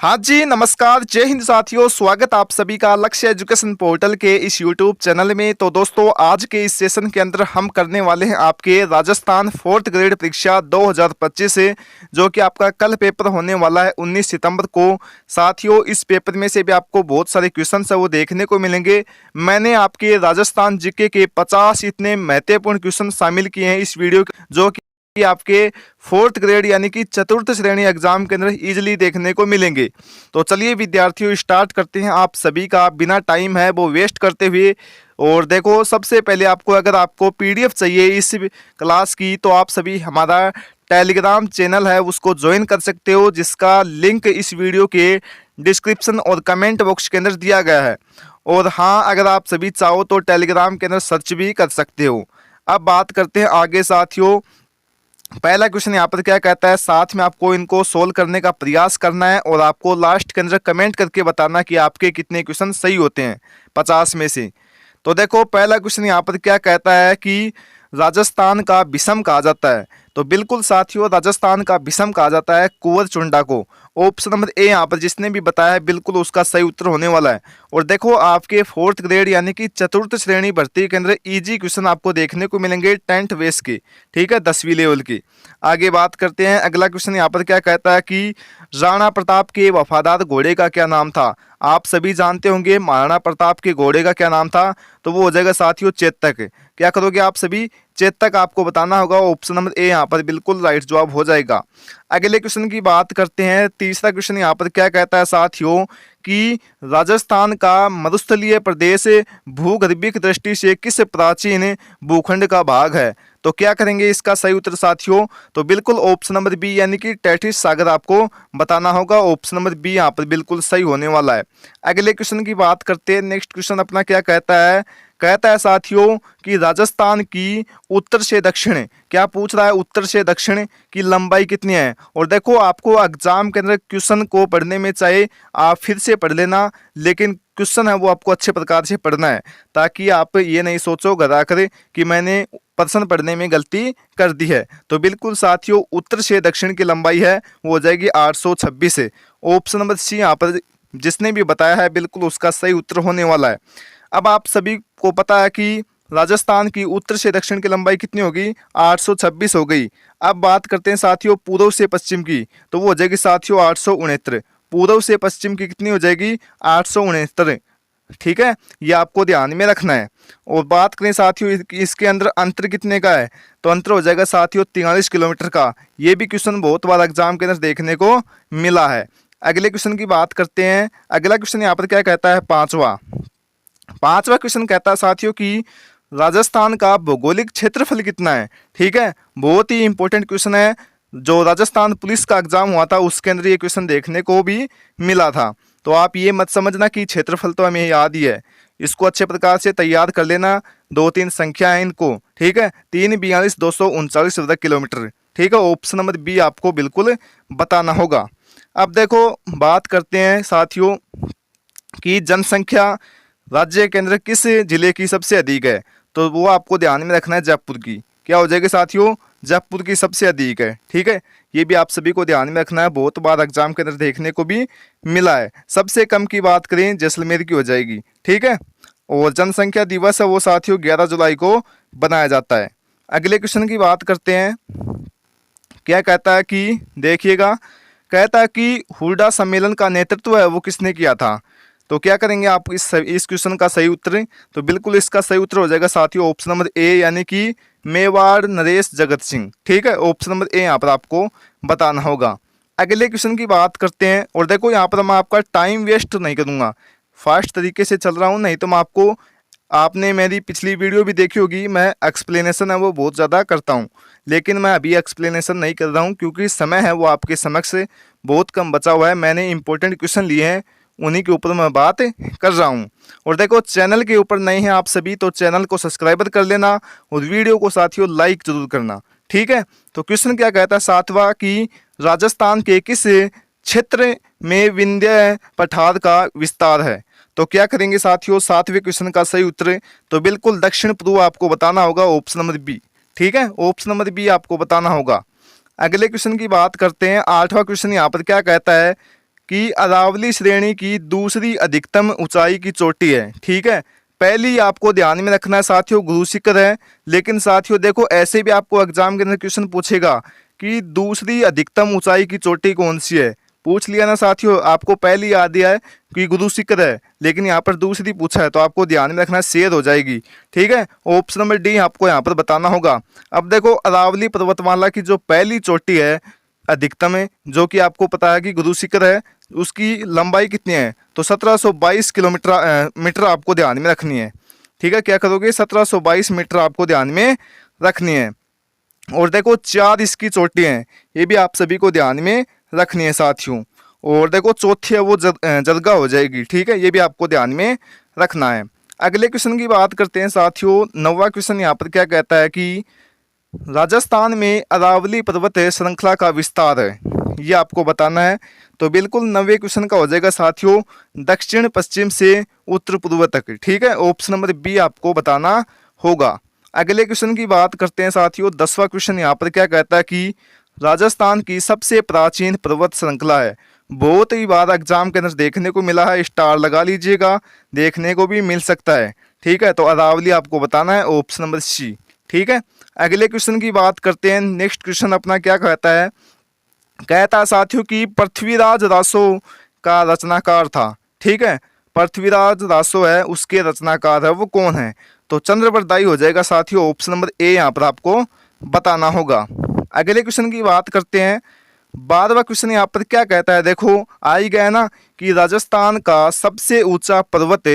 हाँ जी, नमस्कार, जय हिंद साथियों। स्वागत आप सभी का लक्ष्य एजुकेशन पोर्टल के इस यूट्यूब चैनल में। तो दोस्तों, आज के इस सेशन के अंदर हम करने वाले हैं आपके राजस्थान 4th ग्रेड परीक्षा 2025 से, जो कि आपका कल पेपर होने वाला है 19 सितंबर को। साथियों, इस पेपर में से भी आपको बहुत सारे क्वेश्चन है वो देखने को मिलेंगे। मैंने आपके राजस्थान जीके के 50 इतने महत्वपूर्ण क्वेश्चन शामिल किए हैं इस वीडियो, जो कि आपके 4th ग्रेड यानी कि चतुर्थ श्रेणी एग्जाम के अंदर इजीली देखने को मिलेंगे। तो चलिए विद्यार्थियों, स्टार्ट करते हैं आप सभी का बिना टाइम है वो वेस्ट करते हुए। और देखो, सबसे पहले अगर आपको पीडीएफ चाहिए इस क्लास की, तो आप सभी हमारा टेलीग्राम चैनल है उसको ज्वाइन कर सकते हो, जिसका लिंक इस वीडियो के डिस्क्रिप्शन और कमेंट बॉक्स के अंदर दिया गया है। और हाँ, अगर आप सभी चाहो तो टेलीग्राम के अंदर सर्च भी कर सकते हो। अब बात करते हैं आगे साथियों। पहला क्वेश्चन यहाँ पर क्या कहता है, साथ में आपको इनको सोल्व करने का प्रयास करना है और आपको लास्ट के अंदर कमेंट करके बताना कि आपके कितने क्वेश्चन सही होते हैं 50 में से। तो देखो, पहला क्वेश्चन यहाँ पर क्या कहता है कि राजस्थान का विषम कहा जाता है। तो बिल्कुल साथियों, राजस्थान का विषम कहा जाता है कुंवर चुंडा को। ऑप्शन नंबर ए यहाँ पर जिसने भी बताया है बिल्कुल उसका सही उत्तर होने वाला है। और देखो, आपके 4th ग्रेड यानी कि चतुर्थ श्रेणी भर्ती के अंदर इजी क्वेश्चन आपको देखने को मिलेंगे 10th बेस के, ठीक है, 10वीं लेवल की। आगे बात करते हैं, अगला क्वेश्चन यहाँ पर क्या कहता है कि राणा प्रताप के वफादार घोड़े का क्या नाम था। आप सभी जानते होंगे महाराणा प्रताप के घोड़े का क्या नाम था, तो वो हो जाएगा साथियों चेतक। क्या करोगे आप सभी, चेतक आपको बताना होगा। ऑप्शन नंबर ए यहाँ पर बिल्कुल राइट जवाब हो जाएगा। अगले क्वेश्चन की बात करते हैं। तीसरा क्वेश्चन यहाँ पर क्या कहता है साथियों कि राजस्थान का मरुस्थलीय प्रदेश भूगर्भिक दृष्टि से किस प्राचीन भूखंड का भाग है। तो क्या करेंगे इसका सही उत्तर साथियों, तो बिल्कुल ऑप्शन नंबर बी यानी कि तैथिस सागर आपको बताना होगा। ऑप्शन नंबर बी यहाँ पर बिल्कुल सही होने वाला है। अगले क्वेश्चन की बात करते हैं। नेक्स्ट क्वेश्चन अपना क्या कहता है साथियों कि राजस्थान की उत्तर से दक्षिण, क्या पूछ रहा है, उत्तर से दक्षिण की लंबाई कितनी है। और देखो, आपको एग्जाम के अंदर क्वेश्चन को पढ़ने में चाहे आप फिर से पढ़ लेना, लेकिन क्वेश्चन है वो आपको अच्छे प्रकार से पढ़ना है, ताकि आप ये नहीं सोचो घर आकर कि मैंने प्रश्न पढ़ने में गलती कर दी है। तो बिल्कुल साथियों, उत्तर से दक्षिण की लंबाई है वो हो जाएगी 826 है। ऑप्शन नंबर सी यहाँ पर जिसने भी बताया है बिल्कुल उसका सही उत्तर होने वाला है। अब आप सभी को पता है कि राजस्थान की उत्तर से दक्षिण की लंबाई कितनी होगी, 826 हो गई। अब बात करते हैं साथियों पूर्व से पश्चिम की, तो वो हो जाएगी साथियों 869। पूर्व से पश्चिम की कितनी हो जाएगी, 869, ठीक है, ये आपको ध्यान में रखना है। और बात करें साथियों इसके अंदर अंतर कितने का है, तो अंतर हो जाएगा साथियों 43 किलोमीटर का। ये भी क्वेश्चन बहुत बार एग्जाम के अंदर देखने को मिला है। अगले क्वेश्चन की बात करते हैं। अगला क्वेश्चन यहाँ पर क्या कहता है, पांचवा क्वेश्चन कहता है साथियों कि राजस्थान का भौगोलिक क्षेत्रफल कितना है। ठीक है, बहुत ही इंपॉर्टेंट क्वेश्चन है। जो राजस्थान पुलिस का एग्जाम हुआ था उसके अंदर ये क्वेश्चन देखने को भी मिला था। तो आप ये मत समझना कि क्षेत्रफल तो हमें याद ही है, इसको अच्छे प्रकार से तैयार कर लेना। 2-3 संख्या है इनको, ठीक है, 34239 वर्ग किलोमीटर, ठीक है। ऑप्शन नंबर बी आपको बिल्कुल बताना होगा। अब देखो, बात करते हैं साथियों कि जनसंख्या राज्य के अंदर किस जिले की सबसे अधिक है, तो वो आपको ध्यान में रखना है, जयपुर की। क्या हो जाएगी साथियों, जयपुर की सबसे अधिक है, ठीक है। ये भी आप सभी को ध्यान में रखना है, बहुत बार एग्जाम के अंदर देखने को भी मिला है। सबसे कम की बात करें जैसलमेर की हो जाएगी, ठीक है। और जनसंख्या दिवस है वो साथियों 11 जुलाई को बनाया जाता है। अगले क्वेश्चन की बात करते हैं। क्या कहता है कि देखिएगा, कहता है कि हुड्डा सम्मेलन का नेतृत्व है वो किसने किया था। तो क्या करेंगे आप इस क्वेश्चन का सही उत्तर, तो बिल्कुल इसका सही उत्तर हो जाएगा साथियों ऑप्शन नंबर ए यानी कि मेवाड़ नरेश जगत सिंह, ठीक है। ऑप्शन नंबर ए यहाँ पर आपको बताना होगा। अगले क्वेश्चन की बात करते हैं। और देखो, यहाँ पर मैं आपका टाइम वेस्ट नहीं करूँगा, फास्ट तरीके से चल रहा हूँ, नहीं तो मैं आपको, आपने मेरी पिछली वीडियो भी देखी होगी, मैं एक्सप्लेनेशन है वो बहुत ज़्यादा करता हूँ, लेकिन मैं अभी एक्सप्लेनेशन नहीं कर रहा हूँ क्योंकि समय है वो आपके समक्ष बहुत कम बचा हुआ है। मैंने इंपॉर्टेंट क्वेश्चन लिए हैं, उन्हीं के ऊपर मैं बात कर रहा हूं। और देखो, चैनल के ऊपर नए हैं आप सभी तो चैनल को सब्सक्राइब कर लेना और वीडियो को साथियों लाइक जरूर करना, ठीक है। तो क्वेश्चन क्या कहता है सातवां कि राजस्थान के किस क्षेत्र में विंध्य पठार का विस्तार है। तो क्या करेंगे साथियों, सातवें क्वेश्चन का सही उत्तर, तो बिल्कुल दक्षिण पूर्व आपको बताना होगा, ऑप्शन नंबर बी, ठीक है। ऑप्शन नंबर बी आपको बताना होगा। अगले क्वेश्चन की बात करते हैं। आठवां क्वेश्चन यहाँ पर क्या कहता है कि अरावली श्रेणी की दूसरी अधिकतम ऊंचाई की चोटी है। ठीक है, पहली आपको ध्यान में रखना है साथियों गुरु शिखर है। लेकिन साथियों देखो ऐसे भी आपको एग्जाम के अंदर क्वेश्चन पूछेगा कि दूसरी अधिकतम ऊंचाई की चोटी कौन सी है। पूछ लिया ना साथियों, आपको पहली याद दिया है कि गुरु शिखर है, लेकिन यहाँ पर दूसरी पूछा है तो आपको ध्यान में रखना, शेयर हो जाएगी। ठीक है, ऑप्शन नंबर डी आपको यहाँ पर बताना होगा। अब देखो अरावली पर्वतमाला की जो पहली चोटी है अधिकतम है, जो कि आपको पता है कि गुरु शिखर है, उसकी लंबाई कितनी है तो 1722 मीटर आपको ध्यान में रखनी है। ठीक है, क्या करोगे 1722 मीटर आपको ध्यान में रखनी है। और देखो 4 इसकी चोटी हैं, ये भी आप सभी को ध्यान में रखनी है साथियों। और देखो चौथी है वो जरगा हो जाएगी। ठीक है, ये भी आपको ध्यान में रखना है। अगले क्वेश्चन की बात करते हैं साथियों। 9वां क्वेश्चन यहाँ पर क्या कहता है कि राजस्थान में अरावली पर्वत श्रृंखला का विस्तार है, ये आपको बताना है। तो बिल्कुल 9वें क्वेश्चन का हो जाएगा साथियों दक्षिण पश्चिम से उत्तर पूर्व तक। ठीक है, ऑप्शन नंबर बी आपको बताना होगा। अगले क्वेश्चन की बात करते हैं साथियों। 10वां क्वेश्चन यहाँ पर क्या कहता है कि राजस्थान की सबसे प्राचीन पर्वत श्रृंखला है। बहुत ही बार एग्जाम के अंदर देखने को मिला है, स्टार लगा लीजिएगा, देखने को भी मिल सकता है। ठीक है, तो अरावली आपको बताना है, ऑप्शन नंबर सी। ठीक है, अगले क्वेश्चन की बात करते हैं। नेक्स्ट क्वेश्चन अपना क्या कहता है, कहता है साथियों कि पृथ्वीराज रासो का रचनाकार था। ठीक है, पृथ्वीराज रासो है उसके रचनाकार है वो कौन है, तो चंद्रवरदाई हो जाएगा साथियों, ऑप्शन नंबर ए यहाँ पर आपको बताना होगा। अगले क्वेश्चन की बात करते हैं। 12वां क्वेश्चन यहाँ पर क्या कहता है, देखो आ ही गया ना कि राजस्थान का सबसे ऊंचा पर्वत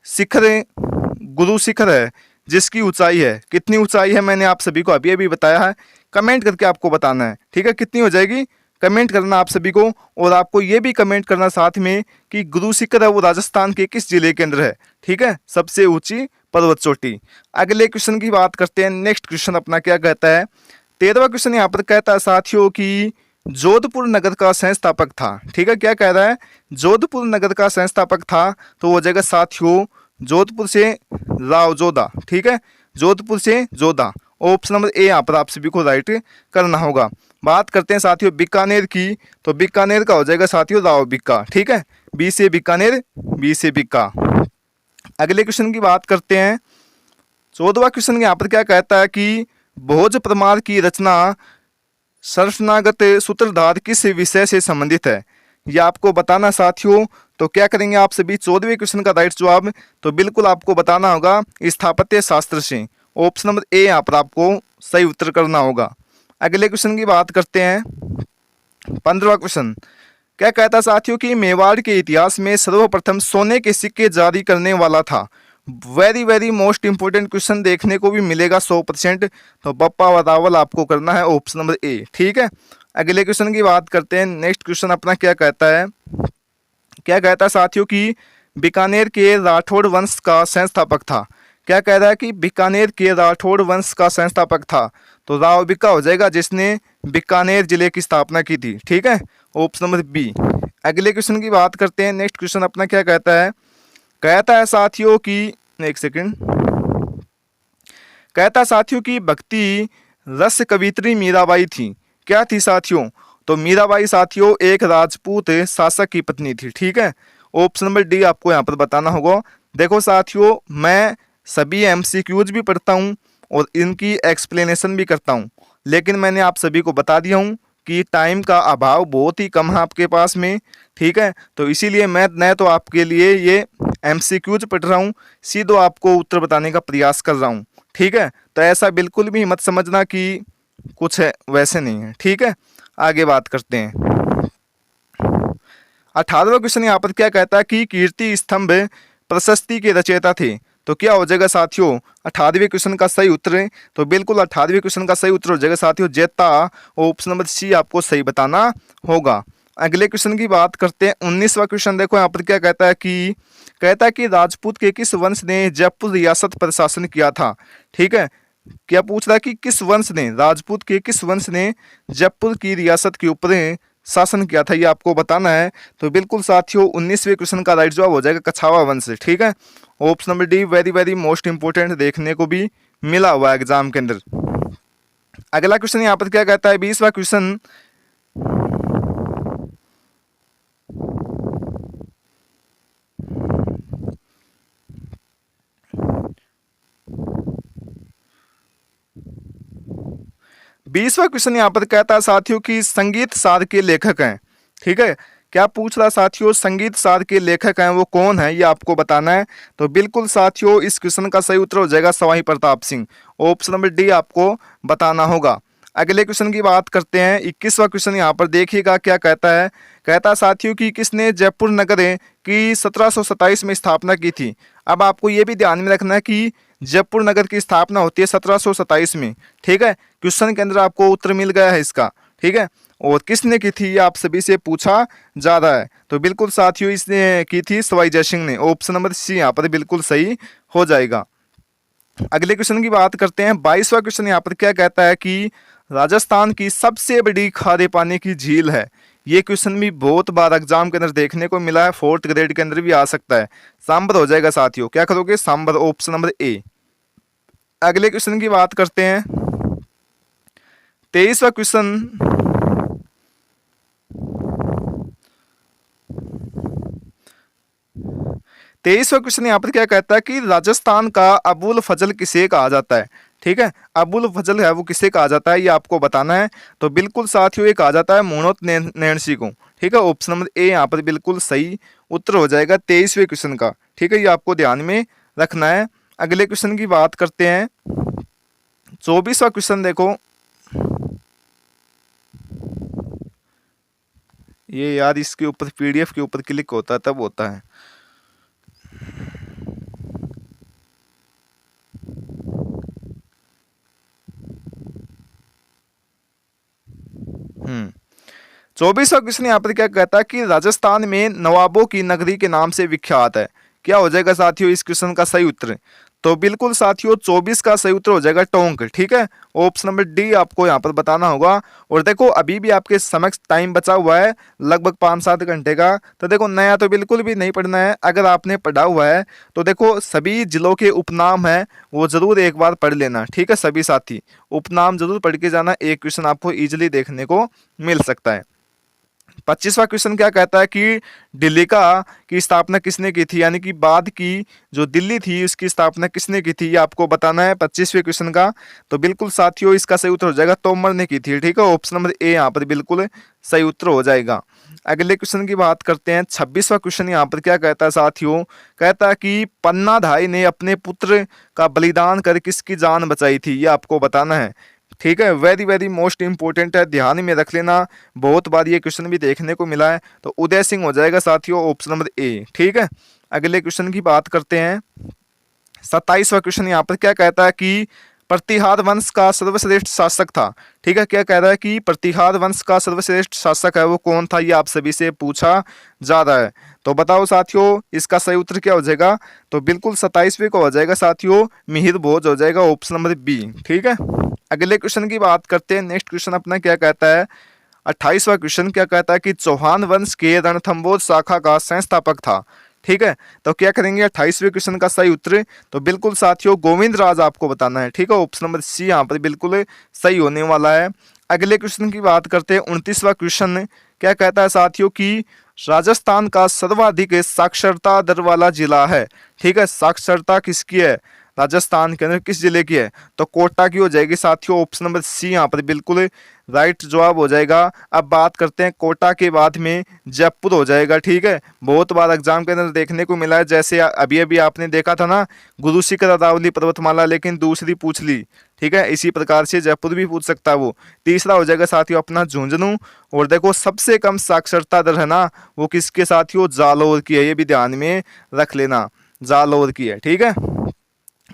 शिखर गुरु शिखर है, जिसकी ऊंचाई है, कितनी ऊंचाई है मैंने आप सभी को अभी अभी बताया है, कमेंट करके आपको बताना है। ठीक है, कितनी हो जाएगी कमेंट करना आप सभी को। और आपको ये भी कमेंट करना साथ में कि गुरु शिखर है वो राजस्थान के किस जिले के अंदर है। ठीक है, सबसे ऊंची पर्वत चोटी। अगले क्वेश्चन की बात करते हैं। नेक्स्ट क्वेश्चन अपना क्या कहता है, 13वां क्वेश्चन यहाँ पर कहता है साथियों कि जोधपुर नगर का संस्थापक था। ठीक है, क्या कह रहा है, जोधपुर नगर का संस्थापक था, तो वो जगह साथियों जोधपुर से राव जोधा। ठीक है, जोधपुर से जोधा, ऑप्शन नंबर ए यहाँ पर आप सभी को राइट करना होगा। बात करते हैं साथियों बीकानेर की, तो बीकानेर का हो जाएगा साथियों राव बिक्का। ठीक है, बी से बीकानेर, बी से बिक्का। अगले क्वेश्चन की बात करते हैं। 14वां क्वेश्चन यहाँ पर क्या कहता है कि भोज परमार की रचना सरसनागत सूत्रधार किस विषय से संबंधित है, ये आपको बताना साथियों। तो क्या करेंगे आप सभी, 14वें क्वेश्चन का राइट जवाब तो बिल्कुल आपको बताना होगा स्थापत्य शास्त्र से, ऑप्शन नंबर ए यहाँ पर आपको सही उत्तर करना होगा। अगले क्वेश्चन की बात करते हैं। 15वां क्वेश्चन क्या कहता है साथियों कि मेवाड़ के इतिहास में सर्वप्रथम सोने के सिक्के जारी करने वाला था। वेरी मोस्ट इंपोर्टेंट क्वेश्चन देखने को भी मिलेगा 100%, तो बप्पा वदावल आपको करना है, ऑप्शन नंबर ए। ठीक है, अगले क्वेश्चन की बात करते हैं। नेक्स्ट क्वेश्चन अपना क्या कहता है, क्या कहता है साथियों कि बीकानेर के राठौड़ वंश का संस्थापक था। क्या कह रहा है कि बीकानेर के राठौड़ वंश का संस्थापक था, तो राव बिक्का हो जाएगा जिसने बीकानेर जिले की स्थापना की थी। ठीक है, ऑप्शन नंबर बी। अगले क्वेश्चन की बात करते हैं। नेक्स्ट क्वेश्चन अपना क्या कहता है, कहता है साथियों कि एक सेकंड, कहता है साथियों कि भक्ति रस कवित्री मीराबाई थी। क्या थी साथियों, तो मीराबाई साथियों एक राजपूत शासक की पत्नी थी। ठीक है, ऑप्शन नंबर डी आपको यहाँ पर बताना होगा। देखो साथियों मैं सभी एमसीक्यूज भी पढ़ता हूँ और इनकी एक्सप्लेनेशन भी करता हूँ, लेकिन मैंने आप सभी को बता दिया हूँ कि टाइम का अभाव बहुत ही कम है आपके पास में। ठीक है, तो इसीलिए मैं न तो आपके लिए ये एमसीक्यूज पढ़ रहा हूँ, सीधे आपको उत्तर बताने का प्रयास कर रहा हूँ। ठीक है, तो ऐसा बिल्कुल भी मत समझना कि कुछ है वैसे नहीं है। ठीक है, आगे बात करते हैं। 18वां क्वेश्चन यहाँ पर क्या कहता है कि कीर्ति स्तंभ प्रशस्ति के रचयिता थे, तो क्या हो जाएगा साथियों 18वें क्वेश्चन का सही उत्तर है, तो बिल्कुल 18वें क्वेश्चन का सही उत्तर हो जाएगा साथियों जेता, ऑप्शन नंबर सी आपको सही बताना होगा। अगले क्वेश्चन की बात करते हैं। 19वां क्वेश्चन देखो यहाँ पर क्या कहता है कि राजपूत के किस वंश ने जयपुर रियासत पर शासन किया था। ठीक है, क्या पूछ रहा है कि किस वंश ने, राजपूत के किस वंश ने जयपुर की रियासत के ऊपर शासन किया था, ये आपको बताना है। तो बिल्कुल साथियों 19वें क्वेश्चन का राइट जवाब हो जाएगा कछावा वंश। ठीक है, option number D very most important देखने को भी मिला हुआ है एग्जाम के अंदर। अगला क्वेश्चन यहाँ पर क्या कहता है, 20वां क्वेश्चन 20वां क्वेश्चन यहाँ पर कहता है साथियों कि संगीत सार के लेखक हैं। ठीक है, क्या पूछ रहा साथियों, संगीत सार के लेखक हैं वो कौन है, ये आपको बताना है। तो बिल्कुल साथियों इस क्वेश्चन का सही उत्तर हो जाएगा Sawai Pratap Singh. Option number D आपको बताना होगा। अगले क्वेश्चन की बात करते हैं। 21वां क्वेश्चन यहाँ पर देखिएगा क्या कहता है। कहता है साथियों कि किसने जयपुर नगर की 1727 में स्थापना की थी। अब आपको ये भी ध्यान में रखना है कि जयपुर नगर की स्थापना होती है 1727 में। ठीक है, क्वेश्चन के अंदर आपको उत्तर मिल गया है इसका। ठीक है, और किसने की थी ये आप सभी से पूछा जा रहा है। तो बिल्कुल साथियों इसने की थी सवाई जयसिंह ने। ऑप्शन नंबर सी यहाँ पर बिल्कुल सही हो जाएगा। अगले क्वेश्चन की बात करते हैं। 22वां क्वेश्चन यहाँ पर क्या कहता है कि राजस्थान की सबसे बड़ी खारे पानी की झील है। ये क्वेश्चन भी बहुत बार एग्जाम के अंदर देखने को मिला है, 4th ग्रेड के अंदर भी आ सकता है। सांबर हो जाएगा साथियों, क्या करोगे सांबर, ऑप्शन नंबर ए। अगले क्वेश्चन की बात करते हैं। 23वां क्वेश्चन 23वां क्वेश्चन यहाँ पर क्या कहता है कि राजस्थान का अबुल फजल किसे कहा जाता है। ठीक है, अबुल फजल है वो किसे कहा जाता है ये आपको बताना है। तो बिल्कुल साथियों ये कहा जाता है मोहम्मद नैन्सी को। ठीक है, ऑप्शन नंबर ए यहाँ पर बिल्कुल सही उत्तर हो जाएगा 23वें क्वेश्चन का। ठीक है, ये आपको ध्यान में रखना है। अगले क्वेश्चन की बात करते हैं। 24वां क्वेश्चन देखो, ये यार इसके ऊपर पीडीएफ के ऊपर क्लिक होता है तब होता है। 24वां क्वेश्चन यहाँ पर क्या कहता है कि राजस्थान में नवाबों की नगरी के नाम से विख्यात है। क्या हो जाएगा साथियों इस क्वेश्चन का सही उत्तर। तो बिल्कुल साथियों 24 का सही उत्तर हो जाएगा टोंक। ठीक है, ऑप्शन नंबर डी आपको यहाँ पर बताना होगा। और देखो अभी भी आपके समक्ष टाइम बचा हुआ है लगभग 5-7 घंटे का। तो देखो नया तो बिल्कुल भी नहीं पढ़ना है। अगर आपने पढ़ा हुआ है तो देखो सभी जिलों के उपनाम है वो जरूर एक बार पढ़ लेना। ठीक है, सभी साथी उपनाम जरूर पढ़ के जाना, एक क्वेश्चन आपको इजिली देखने को मिल सकता है। 25वां क्वेश्चन क्या कहता है कि दिल्ली की स्थापना किसने की थी, यानी कि बाद की जो दिल्ली थी उसकी स्थापना किसने की थी ये आपको बताना है 25वें क्वेश्चन का। तो बिल्कुल साथियों इसका सही उत्तर हो जाएगा तोमर ने की थी। ठीक है, ऑप्शन नंबर ए यहाँ पर बिल्कुल सही उत्तर हो जाएगा। अगले क्वेश्चन की बात करते हैं। 26वां क्वेश्चन यहाँ पर क्या कहता है साथियों, कहता है कि पन्नाधाय ने अपने पुत्र का बलिदान कर किसकी जान बचाई थी ये आपको बताना है। ठीक है, वेरी वेरी मोस्ट इंपोर्टेंट है, ध्यान में रख लेना, बहुत बार ये क्वेश्चन भी देखने को मिला है। तो उदय सिंह हो जाएगा साथियों, ऑप्शन नंबर ए। ठीक है, अगले क्वेश्चन की बात करते हैं। 27वां क्वेश्चन यहाँ पर क्या कहता है कि प्रतिहार वंश का सर्वश्रेष्ठ शासक था। ठीक है, क्या कह रहा है कि प्रतिहार वंश का सर्वश्रेष्ठ शासक है वो कौन था ये आप सभी से पूछा जा रहा है। तो बताओ साथियों इसका सही उत्तर क्या हो जाएगा। तो बिल्कुल 27वें को हो जाएगा साथियों मिहिर भोज हो जाएगा, ऑप्शन नंबर बी। ठीक है, अगले क्वेश्चन की बात करते हैं। नेक्स्ट क्वेश्चन अपना क्या कहता है। 28वां क्वेश्चन क्या कहता है कि चौहान वंश के रणथंबोर शाखा का संस्थापक था। ठीक है, तो क्या करेंगे 28वें क्वेश्चन का सही उत्तर। तो बिल्कुल साथियों गोविंद राज आपको बताना है। ठीक है, ऑप्शन नंबर सी यहाँ पर बिल्कुल सही होने वाला है। अगले क्वेश्चन की बात करते हैं। 29वां क्वेश्चन क्या कहता है साथियों कि राजस्थान का सर्वाधिक साक्षरता दर वाला जिला है। ठीक है, साक्षरता किसकी है राजस्थान के अंदर, किस जिले की है। तो कोटा की हो जाएगी साथियों, ऑप्शन नंबर सी यहाँ पर बिल्कुल राइट जवाब हो जाएगा। अब बात करते हैं कोटा के बाद में जयपुर हो जाएगा। ठीक है, बहुत बार एग्जाम के अंदर देखने को मिला है, जैसे अभी अभी आपने देखा था ना गुरु शिखर अरावली पर्वतमाला, लेकिन दूसरी पूछ ली। ठीक है, इसी प्रकार से जयपुर भी पूछ सकता है वो। तीसरा हो जाएगा साथियों अपना झुंझुनू। और देखो सबसे कम साक्षरता दर है ना वो किसके साथियों, जालौर की है, ये भी ध्यान में रख लेना, जालौर की है। ठीक है,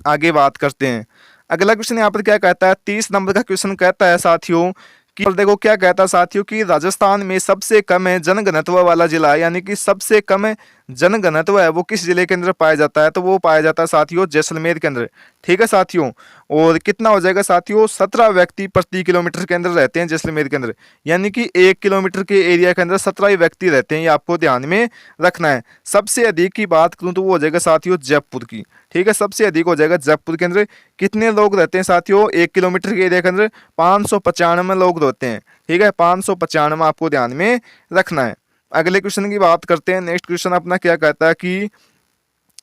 आगे बात करते हैं। अगला क्वेश्चन यहाँ पर क्या कहता है। 30 नंबर का क्वेश्चन कहता है साथियों कि देखो क्या कहता है साथियों कि राजस्थान में सबसे कम जनघनत्व वाला जिला है, यानी कि सबसे कम जनघनत्व है वो किस जिले के अंदर पाया जाता है। तो वो पाया जाता है साथियों जैसलमेर के अंदर। ठीक है साथियों, और कितना हो जाएगा साथियों 17 व्यक्ति प्रति किलोमीटर के अंदर रहते हैं जैसलमेर के अंदर, यानी कि 1 किलोमीटर के एरिया के अंदर 17 व्यक्ति रहते हैं, ये आपको ध्यान में रखना है। सबसे अधिक की बात करूं तो वो हो जाएगा साथियों जयपुर की। ठीक है, सबसे अधिक हो जाएगा जयपुर के अंदर। कितने लोग रहते हैं साथियों 1 किलोमीटर के एरिया के अंदर, 595 लोग रहते हैं। ठीक है, 595 आपको ध्यान में रखना है। अगले क्वेश्चन की बात करते हैं। नेक्स्ट क्वेश्चन अपना क्या कहता है कि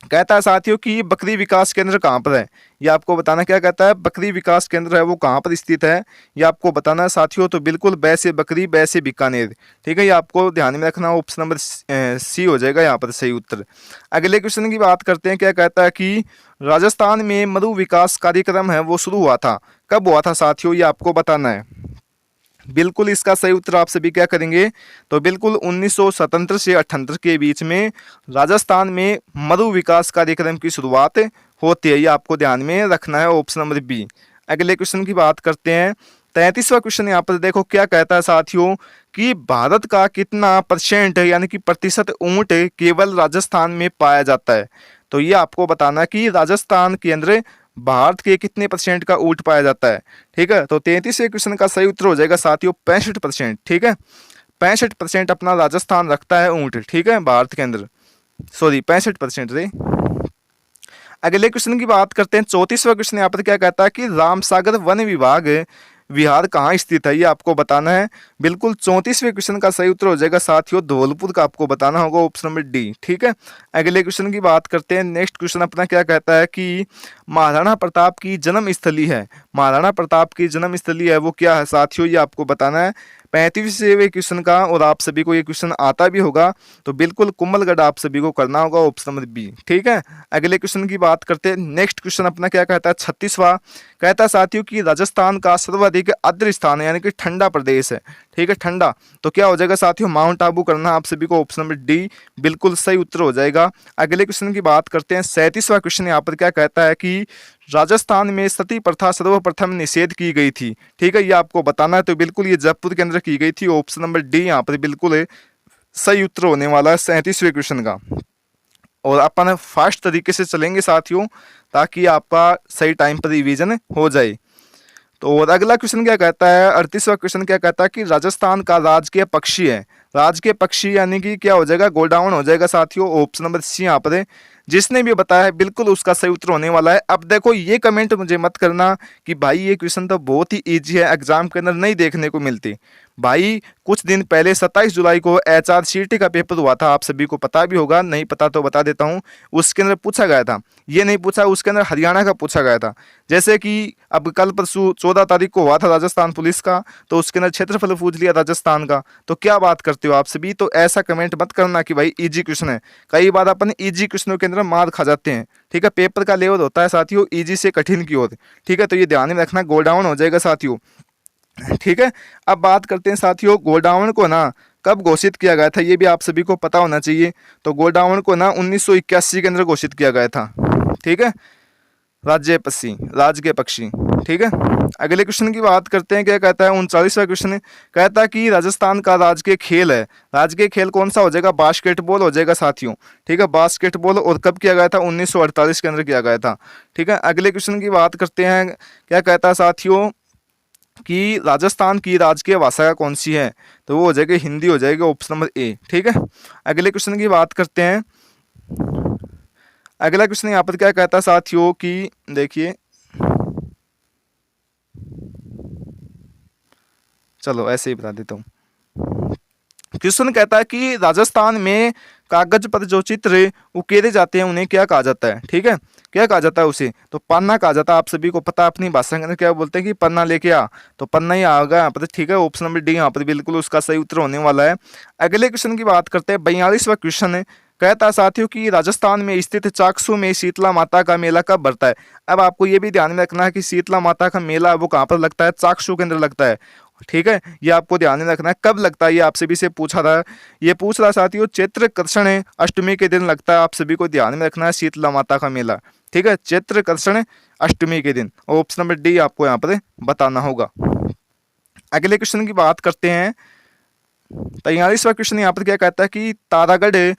कहता है साथियों कि बकरी विकास केंद्र कहाँ पर है, ये आपको बताना। क्या कहता है, बकरी विकास केंद्र है वो कहाँ पर स्थित है, ये आपको बताना है साथियों। तो बिल्कुल बैसे बकरी बैसे बीकानेर, ठीक है, ये आपको ध्यान में रखना। ऑप्शन नंबर सी हो जाएगा यहाँ पर सही उत्तर। अगले क्वेश्चन की बात करते हैं। क्या कहता है कि राजस्थान में मधु विकास कार्यक्रम है वो शुरू हुआ था, कब हुआ था साथियों, ये आपको बताना है। बिल्कुल इसका सही उत्तर आप सभी क्या करेंगे, तो बिल्कुल 1977 से 78 के बीच में राजस्थान में मधु विकास कार्यक्रम की शुरुआत होती है, ये आपको ध्यान में रखना है। Option number B. अगले क्वेश्चन की बात करते हैं। 33वां क्वेश्चन यहाँ पर देखो क्या कहता है साथियों कि भारत का कितना परसेंट यानी कि प्रतिशत ऊंट केवल राजस्थान में पाया जाता है। तो ये आपको बताना है कि राजस्थान के अंदर भारत के कितने परसेंट का ऊंट पाया जाता है। ठीक है, तो 33वें क्वेश्चन का सही उत्तर हो जाएगा साथियों 65%। ठीक है, 65% अपना राजस्थान रखता है ऊंट। ठीक है, भारत के अंदर, सॉरी 65% रे। अगले क्वेश्चन की बात करते हैं। 34वां क्वेश्चन यहाँ पर क्या कहता है कि रामसागर वन विभाग विहार कहाँ स्थित है, ये आपको बताना है। बिल्कुल 34वें क्वेश्चन का सही उत्तर हो जाएगा साथियों धौलपुर का, आपको बताना होगा ऑप्शन नंबर डी। ठीक है, अगले क्वेश्चन की बात करते हैं। नेक्स्ट क्वेश्चन अपना क्या कहता है कि महाराणा प्रताप की जन्म स्थली है, महाराणा प्रताप की जन्म स्थली है वो क्या है साथियों, ये आपको बताना है। 35वें क्वेश्चन का, और आप सभी को ये क्वेश्चन आता भी होगा, तो बिल्कुल कुंभलगढ़ आप सभी को करना होगा ऑप्शन नंबर बी। ठीक है, अगले क्वेश्चन की बात करते हैं। नेक्स्ट क्वेश्चन अपना क्या कहता है 36वां, कहता है साथियों कि राजस्थान का सर्वाधिक आर्द्र स्थान है यानी कि ठंडा प्रदेश है। ठीक है, ठंडा, तो क्या हो जाएगा साथियों माउंट आबू करना आप सभी को ऑप्शन नंबर डी, बिल्कुल सही उत्तर हो जाएगा। अगले क्वेश्चन की बात करते हैं। 37वां क्वेश्चन यहाँ पर क्या कहता है कि राजस्थान में सती प्रथा सर्वप्रथम निषेध की गई थी। ठीक है, ये आपको बताना है। तो बिल्कुल ये जयपुर के अंदर की गई थी, ऑप्शन नंबर डी यहाँ पर बिल्कुल सही उत्तर होने वाला है 37वें क्वेश्चन का। और अपन फास्ट तरीके से चलेंगे साथियों ताकि आपका सही टाइम पर रिवीजन हो जाए। तो और अगला क्वेश्चन क्या कहता है, 38वां क्वेश्चन क्या कहता है कि राजस्थान का राजकीय पक्षी है, राजकीय पक्षी यानी कि क्या हो जाएगा गोडाउन हो जाएगा साथियों, ऑप्शन नंबर सी यहाँ पर है। जिसने भी बताया है बिल्कुल उसका सही उत्तर होने वाला है। अब देखो ये कमेंट मुझे मत करना कि भाई ये क्वेश्चन तो बहुत ही इजी है, एग्जाम के अंदर नहीं देखने को मिलती। भाई कुछ दिन पहले 27 जुलाई को HRCT का पेपर हुआ था, आप सभी को पता भी होगा, नहीं पता तो बता देता हूँ। उसके अंदर पूछा गया था, ये नहीं पूछा, उसके अंदर हरियाणा का पूछा गया था। जैसे कि अब कल परसों 14 तारीख को हुआ था राजस्थान पुलिस का, तो उसके अंदर क्षेत्रफल पूछ लिया राजस्थान का। तो क्या बात करते हो आप सभी, तो ऐसा कमेंट मत करना कि भाई इजी क्वेश्चन है। कई बार अपन इजी क्वेश्चनों के अंदर मार खा जाते हैं। ठीक है, पेपर का लेवल होता है साथियों इजी से कठिन की ओर। ठीक है, तो ये ध्यान में रखना, गोडाउन हो जाएगा साथियों। ठीक है, अब बात करते हैं साथियों गोडाउन को ना कब घोषित किया गया था, ये भी आप सभी को पता होना चाहिए। तो गोडाउन को ना 1981 के अंदर घोषित किया गया था। ठीक है, राजकीय पक्षी। ठीक है, अगले क्वेश्चन की बात करते हैं। क्या कहता है 39वां क्वेश्चन, कहता है कि राजस्थान का राजकीय खेल है, राजकीय खेल कौन सा हो जाएगा, बास्केटबॉल हो जाएगा साथियों। ठीक है, बास्केटबॉल, और कब किया गया था 1948 के अंदर किया गया था। ठीक है, अगले क्वेश्चन की बात करते हैं। क्या कहता है साथियों कि राजस्थान की राजकीय भाषा कौन सी है, तो वो हो जाएगी हिंदी हो जाएगी, ऑप्शन नंबर ए। ठीक है, अगले क्वेश्चन की बात करते हैं। अगला क्वेश्चन यहाँ पर क्या कहता है साथियों कि देखिए, चलो ऐसे ही बता देता हूँ। क्वेश्चन कहता है कि राजस्थान में कागज पर जो चित्र उकेरे जाते हैं उन्हें क्या कहा जाता है। ठीक है, क्या कहा जाता है उसे, तो पन्ना कहा जाता है। आप सभी को पता है, अपनी भाषा के अंदर क्या बोलते हैं कि पन्ना लेके आ, तो पन्ना ही आएगा यहाँ पर। ठीक है, ऑप्शन नंबर डी यहाँ पर बिल्कुल उसका सही उत्तर होने वाला है। अगले क्वेश्चन की बात करते हैं। 42वां क्वेश्चन है, कहता है साथियों कि राजस्थान में स्थित चाकसू में शीतला माता का मेला कब भरता है। अब आपको ये भी ध्यान में रखना है कि शीतला माता का मेला वो कहाँ पर लगता है, चाकसू के अंदर लगता है। ठीक है, ये आपको ध्यान में रखना है कब लगता है, ये आप सभी से पूछा था। ये पूछ रहा साथियों चैत्र कृष्ण अष्टमी के दिन लगता है, आप सभी को ध्यान में रखना है शीतला माता का मेला। ठीक है, चैत्र कृष्ण अष्टमी के दिन, ऑप्शन नंबर डी आपको यहाँ पर बताना होगा। अगले क्वेश्चन की बात करते हैं। 43वां क्वेश्चन यहाँ पर क्या कहता है कि तारागढ़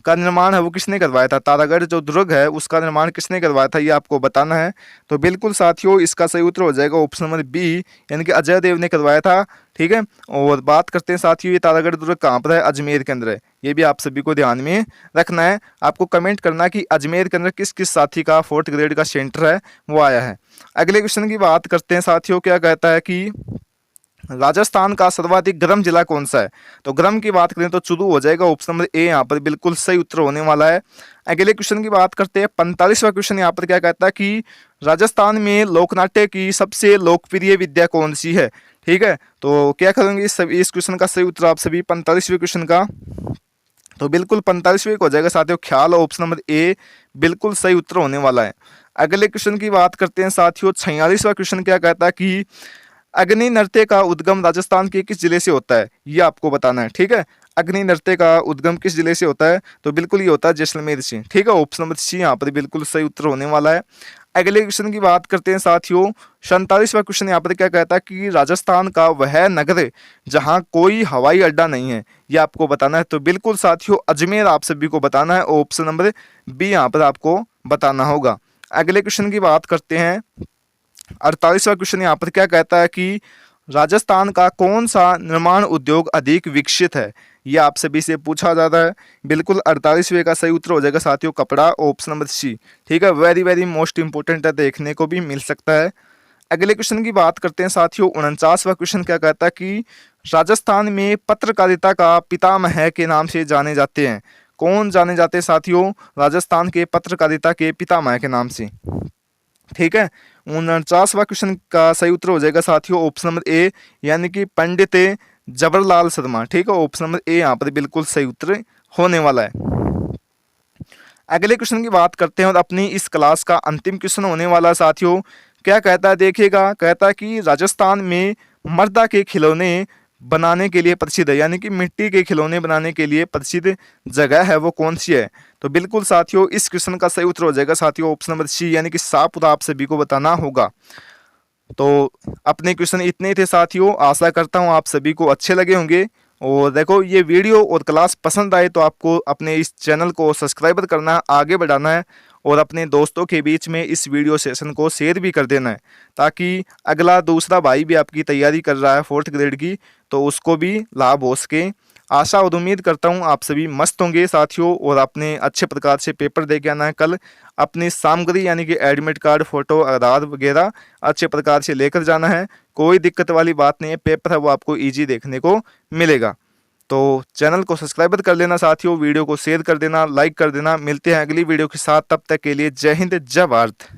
का निर्माण है वो किसने करवाया था, तारागढ़ जो दुर्ग है उसका निर्माण किसने करवाया था, ये आपको बताना है। तो बिल्कुल साथियों इसका सही उत्तर हो जाएगा ऑप्शन नंबर बी, यानी कि अजय देव ने करवाया था। ठीक है, और बात करते हैं साथियों ये तारागढ़ दुर्ग कहाँ पर है, अजमेर के अंदर है। ये भी आप सभी को ध्यान में रखना है। आपको कमेंट करना कि अजमेर के अंदर किस किस साथी का 4th ग्रेड का सेंटर है वो आया है। अगले क्वेश्चन की बात करते हैं साथियों। क्या कहता है कि राजस्थान का सर्वाधिक गर्म जिला कौन सा है? तो गर्म की बात करें तो चुरू हो जाएगा, ऑप्शन नंबर ए यहाँ पर बिल्कुल सही उत्तर होने वाला है। अगले क्वेश्चन की बात करते हैं। 45वां क्वेश्चन यहाँ पर क्या कहता है कि राजस्थान में लोकनाट्य की सबसे लोकप्रिय विद्या कौन सी है? ठीक है, तो क्या करेंगे इस क्वेश्चन का सही उत्तर आप सभी 45वें क्वेश्चन का, तो बिल्कुल 45वें हो जाएगा साथियों ख्याल, ऑप्शन नंबर ए बिल्कुल सही उत्तर होने वाला है। अगले क्वेश्चन की बात करते हैं साथियों। 46वां क्वेश्चन क्या कहता है कि अग्नि नृत्य का उद्गम राजस्थान के किस जिले से होता है? ये आपको बताना है। ठीक है, अग्नि नृत्य का उद्गम किस जिले से होता है? तो बिल्कुल ये होता है जैसलमेर से। ठीक है, ऑप्शन नंबर सी यहाँ पर बिल्कुल सही उत्तर होने वाला है। अगले क्वेश्चन की बात करते हैं साथियों। 47वां क्वेश्चन यहाँ पर क्या कहता है कि राजस्थान का वह नगर जहाँ कोई हवाई अड्डा नहीं है, ये आपको बताना है। तो बिल्कुल साथियों अजमेर आप सभी को बताना है, ऑप्शन नंबर बी यहाँ पर आपको बताना होगा। अगले क्वेश्चन की बात करते हैं। 48वां क्वेश्चन यहाँ पर क्या कहता है कि राजस्थान का कौन सा निर्माण उद्योग अधिक विकसित है? ये आप सभी से पूछा जाता है। बिल्कुल 48वें का सही उत्तर हो जाएगा साथियों कपड़ा, ऑप्शन नंबर सी। ठीक है, वेरी वेरी मोस्ट इंपोर्टेंट है, देखने को भी मिल सकता है। अगले क्वेश्चन की बात करते हैं साथियों। 49वां क्वेश्चन क्या कहता है कि राजस्थान में पत्रकारिता का पितामह के नाम से जाने जाते हैं? कौन जाने जाते हैं साथियों राजस्थान के पत्रकारिता के पितामह के नाम से? ठीक है, 49वां क्वेश्चन का सही उत्तर हो जाएगा साथियों ऑप्शन नंबर ए, यानी कि पंडित जवाहरलाल शर्मा। ठीक है, ऑप्शन नंबर ए यहाँ पर बिल्कुल सही उत्तर होने वाला है। अगले क्वेश्चन की बात करते हैं और अपनी इस क्लास का अंतिम क्वेश्चन होने वाला है साथियों। क्या कहता है देखिएगा, कहता है कि राजस्थान में मर्दा के खिलौने बनाने के लिए प्रसिद्ध है, यानी कि मिट्टी के खिलौने बनाने के लिए प्रसिद्ध जगह है वो कौन सी है? तो बिल्कुल साथियों इस क्वेश्चन का सही उत्तर हो जाएगा साथियों ऑप्शन नंबर सी, यानी कि शाहपुरा आप सभी को बताना होगा। तो अपने क्वेश्चन इतने ही थे साथियों, आशा करता हूँ आप सभी को अच्छे लगे होंगे। और देखो ये वीडियो और क्लास पसंद आए तो आपको अपने इस चैनल को सब्सक्राइब करना है, आगे बढ़ाना है और अपने दोस्तों के बीच में इस वीडियो सेशन को शेयर भी कर देना है, ताकि अगला दूसरा भाई भी आपकी तैयारी कर रहा है 4th ग्रेड की, तो उसको भी लाभ हो सके। आशा और उम्मीद करता हूँ आप सभी मस्त होंगे साथियों और अपने अच्छे प्रकार से पेपर दे के आना है कल। अपनी सामग्री यानी कि एडमिट कार्ड, फोटो, आधार वगैरह अच्छे प्रकार से लेकर जाना है। कोई दिक्कत वाली बात नहीं है, पेपर है वो आपको ईजी देखने को मिलेगा। तो चैनल को सब्सक्राइब कर लेना साथियों, वीडियो को शेयर कर देना, लाइक कर देना। मिलते हैं अगली वीडियो के साथ, तब तक के लिए जय हिंद, जय भारत।